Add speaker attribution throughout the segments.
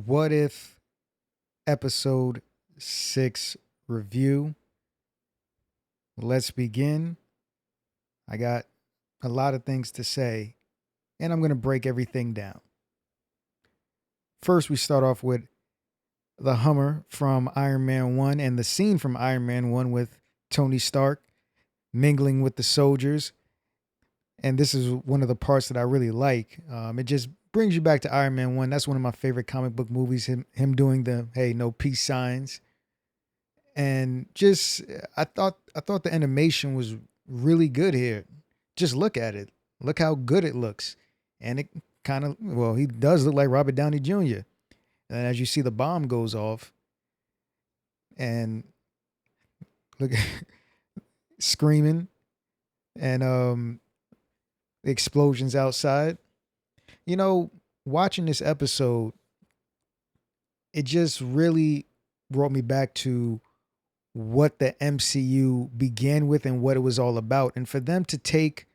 Speaker 1: What If Episode 6 review. Let's begin. I got a lot of things to say, and I'm going to break everything down. First, we start off with the Hummer from Iron Man 1 and the scene from Iron Man 1 with Tony Stark mingling with the soldiers. And this is one of the parts that I really like. It just brings you back to Iron Man 1. That's one of my favorite comic book movies. Him doing the hey, no peace signs. And just I thought the animation was really good here. Just look at it. Look how good it looks. And it kind of well, he does look like Robert Downey Jr. And as you see the bomb goes off and look screaming and the explosions outside. You know, watching this episode, it just really brought me back to what the MCU began with and what it was all about. And for them to take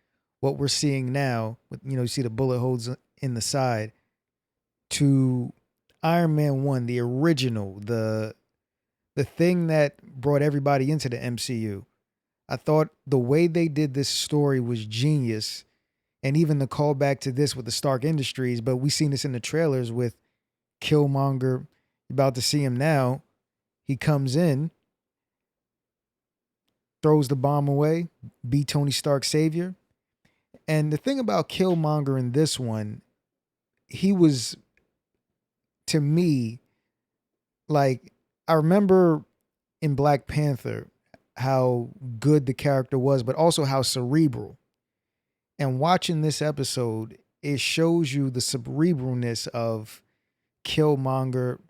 Speaker 1: what we're seeing now, with you see the bullet holes in the side, to Iron Man 1, the original, the thing that brought everybody into the MCU. I thought the way they did this story was genius. And even the callback to this with the Stark Industries, but we seen this in the trailers with Killmonger. You're about to see him now. He comes in, throws the bomb away, be Tony Stark's savior. And the thing about Killmonger in this one, he was, to me, like, I remember in Black Panther how good the character was, but also how cerebral. And watching this episode, it shows you the cerebralness of Killmonger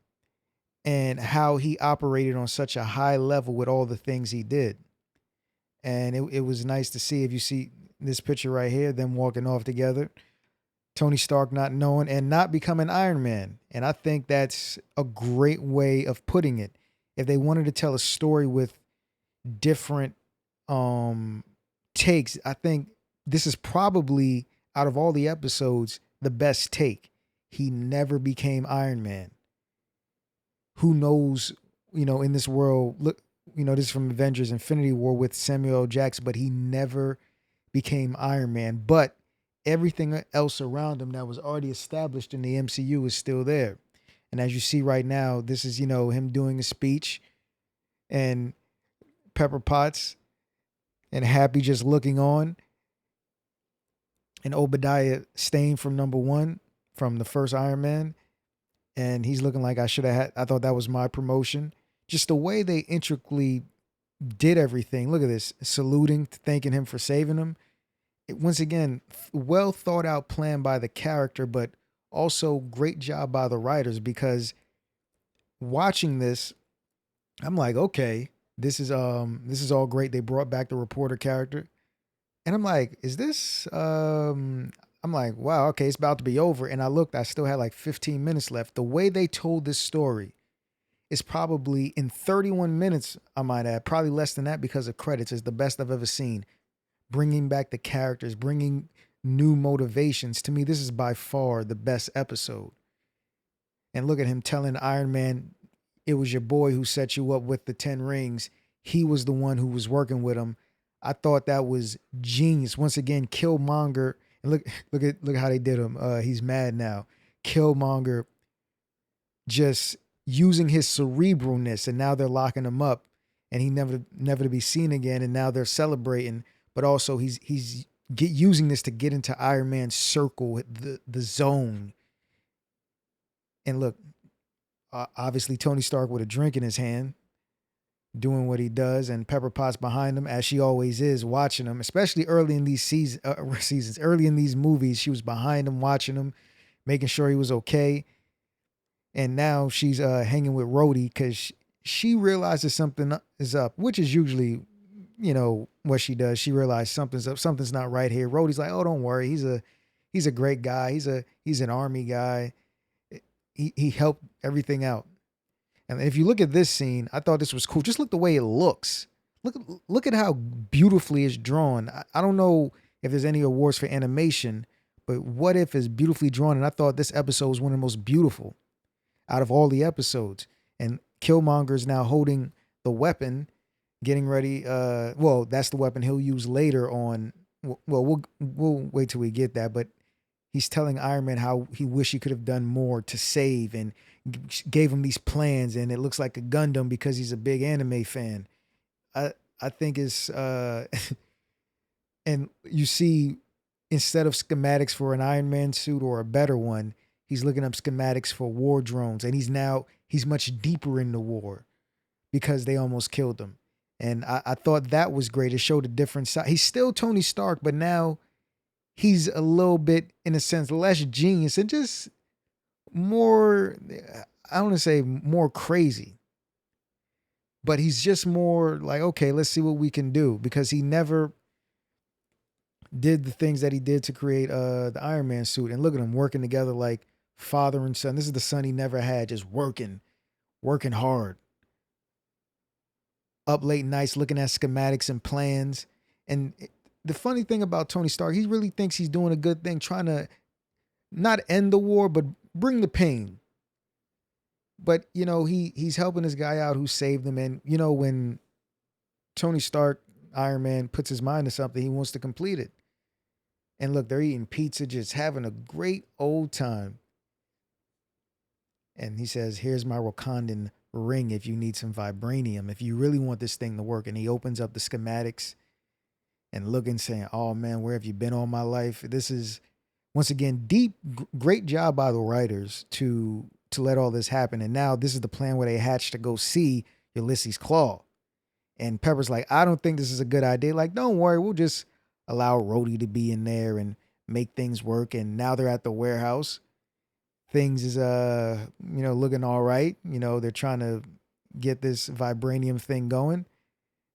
Speaker 1: and how he operated on such a high level with all the things he did. And it was nice to see. If you see this picture right here, them walking off together, Tony Stark not knowing and not becoming Iron Man. And I think that's a great way of putting it. If they wanted to tell a story with different takes, I think this is probably, out of all the episodes, the best take. He never became Iron Man. Who knows, in this world, look, this is from Avengers Infinity War with Samuel L. Jackson, but he never became Iron Man. But everything else around him that was already established in the MCU is still there. And as you see right now, this is, him doing a speech and Pepper Potts and Happy just looking on. And Obadiah Stane from number one, from the first Iron Man. And he's looking like I thought that was my promotion. Just the way they intricately did everything. Look at this, saluting, thanking him for saving him. Once again, well thought out plan by the character, but also great job by the writers, because watching this, I'm like, okay, this is all great. They brought back the reporter character. And I'm like, is this I'm like, wow, okay, it's about to be over. And I looked, I still had like 15 minutes left. The way they told this story is probably in 31 minutes, I might add, probably less than that because of credits, is the best I've ever seen. Bringing back the characters, bringing new motivations. To me, this is by far the best episode. And look at him telling Iron Man, it was your boy who set you up with the 10 rings. He was the one who was working with him. I thought that was genius. Once again, Killmonger, and look how they did him. He's mad now. Killmonger just using his cerebralness, and now they're locking him up, and he never to be seen again. And now they're celebrating, but also he's using this to get into Iron Man's circle, the zone. And look, obviously Tony Stark with a drink in his hand, doing what he does, and Pepper Potts behind him, as she always is, watching him, especially early in these seasons, early in these movies. She was behind him, watching him, making sure he was okay. And now she's hanging with Rhodey because she realizes something is up, which is usually, what she does. She realizes something's up, something's not right here. Rhodey's like, oh, don't worry, he's a great guy. He's an army guy. He helped everything out. And if you look at this scene, I thought this was cool. Just look the way it looks. Look at how beautifully it's drawn. I don't know if there's any awards for animation, but What If is beautifully drawn, and I thought this episode was one of the most beautiful. out of all the episodes. And Killmonger's now holding the weapon, getting ready. Well, that's the weapon he'll use later on. Well, we'll wait till we get that. But he's telling Iron Man how he wish he could have done more to save, and gave him these plans. And it looks like a Gundam because he's a big anime fan. I think it's and you see, instead of schematics for an Iron Man suit or a better one, he's looking up schematics for war drones, and he's much deeper in the war because they almost killed him. And I thought that was great. It showed a different side. He's still Tony Stark, but now he's a little bit, in a sense, less genius and just more, I don't want to say more crazy, but he's just more like, okay, let's see what we can do, because he never did the things that he did to create the Iron Man suit. And look at them working together like father and son. This is the son he never had, just working hard. Up late nights looking at schematics and plans. And the funny thing about Tony Stark, he really thinks he's doing a good thing, trying to not end the war, but bring the pain. But, you know, he's helping this guy out who saved him. And, you know, when Tony Stark, Iron Man, puts his mind to something, he wants to complete it. And look, they're eating pizza, just having a great old time. And he says, here's my Wakandan ring if you need some vibranium, if you really want this thing to work. And he opens up the schematics and looking, saying, oh man, where have you been all my life? This is, once again, great job by the writers to let all this happen. And now this is the plan where they hatch to go see Ulysses Claw. And Pepper's like, I don't think this is a good idea. Like, don't worry, we'll just allow Rhodey to be in there and make things work. And now they're at the warehouse. Things is looking all right. You know, they're trying to get this vibranium thing going.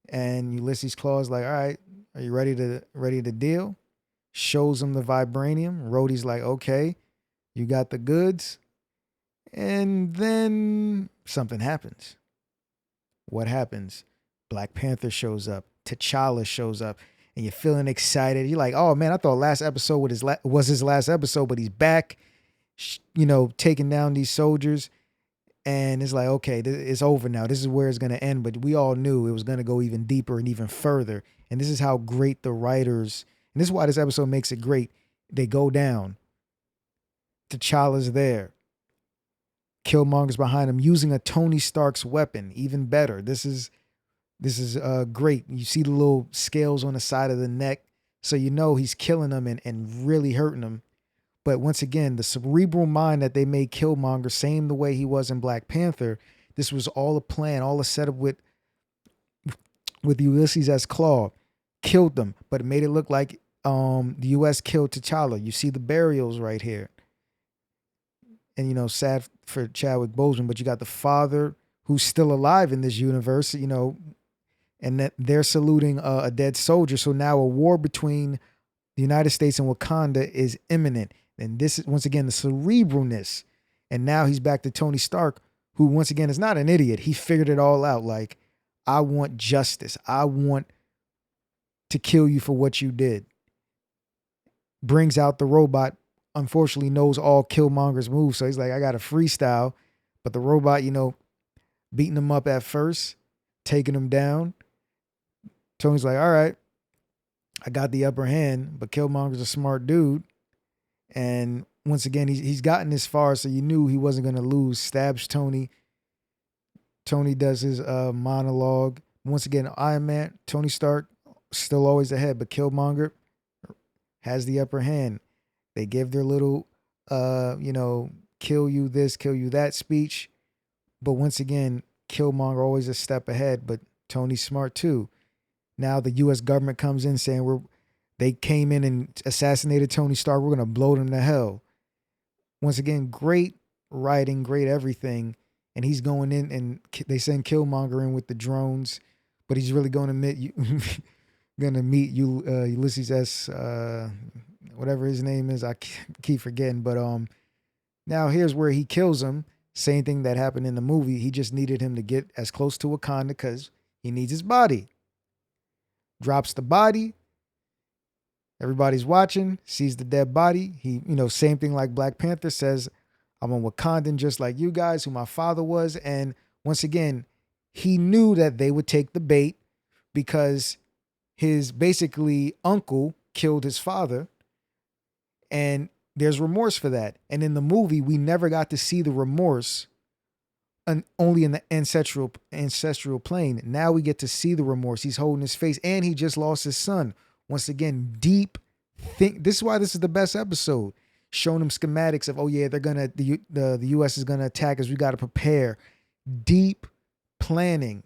Speaker 1: And Ulysses Claw's like, all right, are you ready to deal? Shows him the vibranium. Rhodey's like, okay, you got the goods. And then something happens. What happens? Black Panther shows up. T'Challa shows up. And you're feeling excited. You're like, oh man, I thought last episode was his last episode, but he's back, you know, taking down these soldiers. And it's like, okay, it's over now. This is where it's going to end. But we all knew it was going to go even deeper and even further. And this is how great the writers, and this is why this episode makes it great. They go down. T'Challa's there. Killmonger's behind him using a Tony Stark's weapon. Even better. This is great. You see the little scales on the side of the neck. So you know he's killing them and really hurting them. But once again, the cerebral mind that they made Killmonger, same the way he was in Black Panther, this was all a plan, all a setup with Ulysses S. Claw. Killed them, but it made it look like the U.S. killed T'Challa. You see the burials right here. And, you know, sad for Chadwick Boseman, but you got the father who's still alive in this universe, you know, and that they're saluting a dead soldier. So now a war between the United States and Wakanda is imminent. And this is, once again, the cerebralness. And now he's back to Tony Stark, who, once again, is not an idiot. He figured it all out. Like, I want justice. I want to kill you for what you did. Brings out the robot. Unfortunately, knows all Killmonger's moves. So he's like, I got a freestyle. But the robot, you know, beating him up at first, taking him down. Tony's like, all right, I got the upper hand, but Killmonger's a smart dude. And once again, he's gotten this far, so you knew he wasn't going to lose. Stabs Tony. Tony does his monologue. Once again, Iron Man, Tony Stark, still always ahead, but Killmonger has the upper hand. They give their little, kill you this, kill you that speech. But once again, Killmonger always a step ahead, but Tony's smart too. Now the U.S. government comes in saying they came in and assassinated Tony Stark. We're going to blow them to hell. Once again, great writing, great everything. And he's going in and they send Killmonger in with the drones, but he's really going to meet Ulysses S. Whatever his name is. I keep forgetting. But now here's where he kills him. Same thing that happened in the movie. He just needed him to get as close to Wakanda because he needs his body. Drops the body. Everybody's watching, sees the dead body. He, same thing like Black Panther says, I'm a Wakandan just like you guys, who my father was. And once again, he knew that they would take the bait because his basically uncle killed his father, and there's remorse for that. And in the movie, we never got to see the remorse, only in the ancestral plane. Now we get to see the remorse. He's holding his face, and he just lost his son. Once again, deep think. This is why this is the best episode. Showing them schematics of, oh yeah, they're gonna the U.S. is gonna attack us. We got to prepare. Deep planning,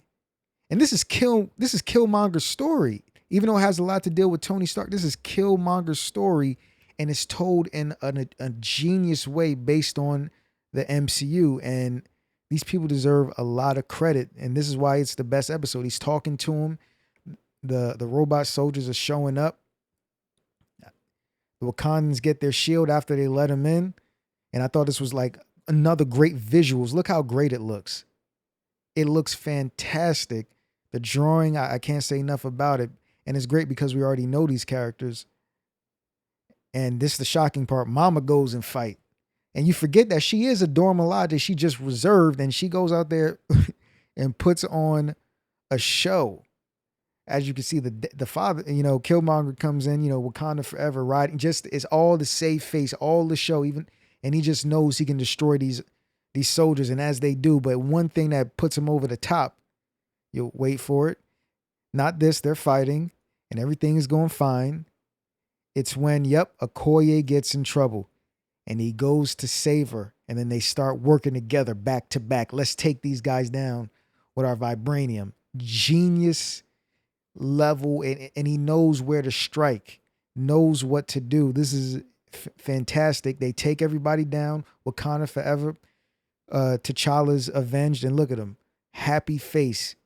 Speaker 1: and this is Killmonger's story. Even though it has a lot to deal with Tony Stark, this is Killmonger's story, and it's told in a genius way based on the MCU. And these people deserve a lot of credit, and this is why it's the best episode. He's talking to him. The robot soldiers are showing up. The Wakandans get their shield after they let him in. And I thought this was like another great visuals. Look how great it looks. It looks fantastic. The drawing, I can't say enough about it. And it's great because we already know these characters. And this is the shocking part. Mama goes and fight. And you forget that she is a Dora Milaje. She just reserved, and she goes out there and puts on a show. As you can see, the father, Killmonger comes in, Wakanda forever, riding. Just it's all the save face, all the show, even, and he just knows he can destroy these soldiers, and as they do. But one thing that puts him over the top, you'll wait for it. Not this, they're fighting, and everything is going fine. It's when, Okoye gets in trouble, and he goes to save her, and then they start working together back to back. Let's take these guys down with our vibranium. Genius level, and he knows where to strike, knows what to do. This is fantastic. They take everybody down. Wakanda forever. T'Challa's avenged, and look at him, happy face.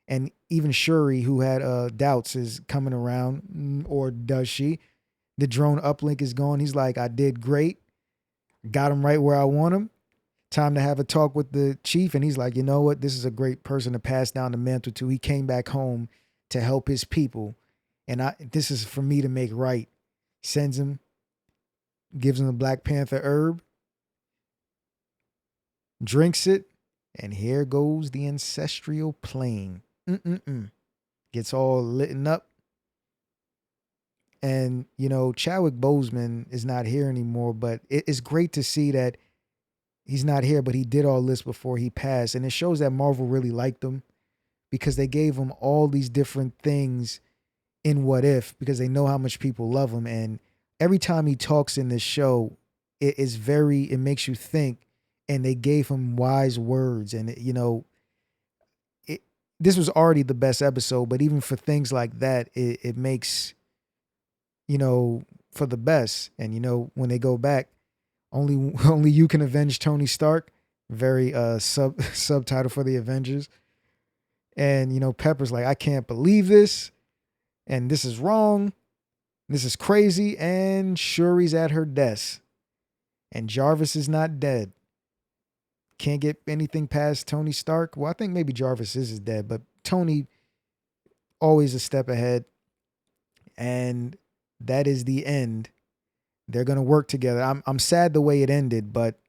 Speaker 1: And even Shuri, who had doubts, is coming around, or does she? The drone uplink is going. He's like, I did great. Got him right where I want him. Time to have a talk with the chief. And he's like, you know what? This is a great person to pass down the mantle to. He came back home to help his people. And this is for me to make right. Sends him, gives him the Black Panther herb, drinks it, and here goes the ancestral plane. Gets all lit up. And, Chadwick Boseman is not here anymore, but it's great to see that he's not here, but he did all this before he passed. And it shows that Marvel really liked him, because they gave him all these different things in What If, because they know how much people love him. And every time he talks in this show, it makes you think, and they gave him wise words. And, this was already the best episode, but even for things like that, it makes, for the best. And, when they go back, only you can avenge Tony Stark. Very subtitle for the Avengers. And, Pepper's like, I can't believe this. And this is wrong. This is crazy. And Shuri's at her desk. And Jarvis is not dead. Can't get anything past Tony Stark. Well, I think maybe Jarvis is dead, but Tony always a step ahead. And that is the end. They're going to work together. I'm sad the way it ended, but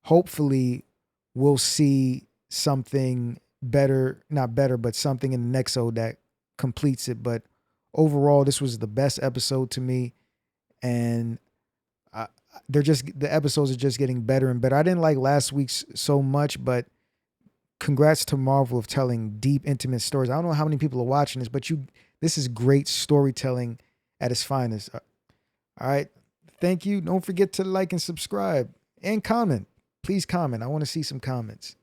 Speaker 1: hopefully we'll see something better, not better, but something in the next episode that completes it. But overall, this was the best episode to me. And the episodes are just getting better and better. I didn't like last week's so much, but congrats to Marvel of telling deep, intimate stories. I don't know how many people are watching this, but this is great storytelling at its finest. All right. Thank you. Don't forget to like and subscribe and comment. Please comment. I want to see some comments.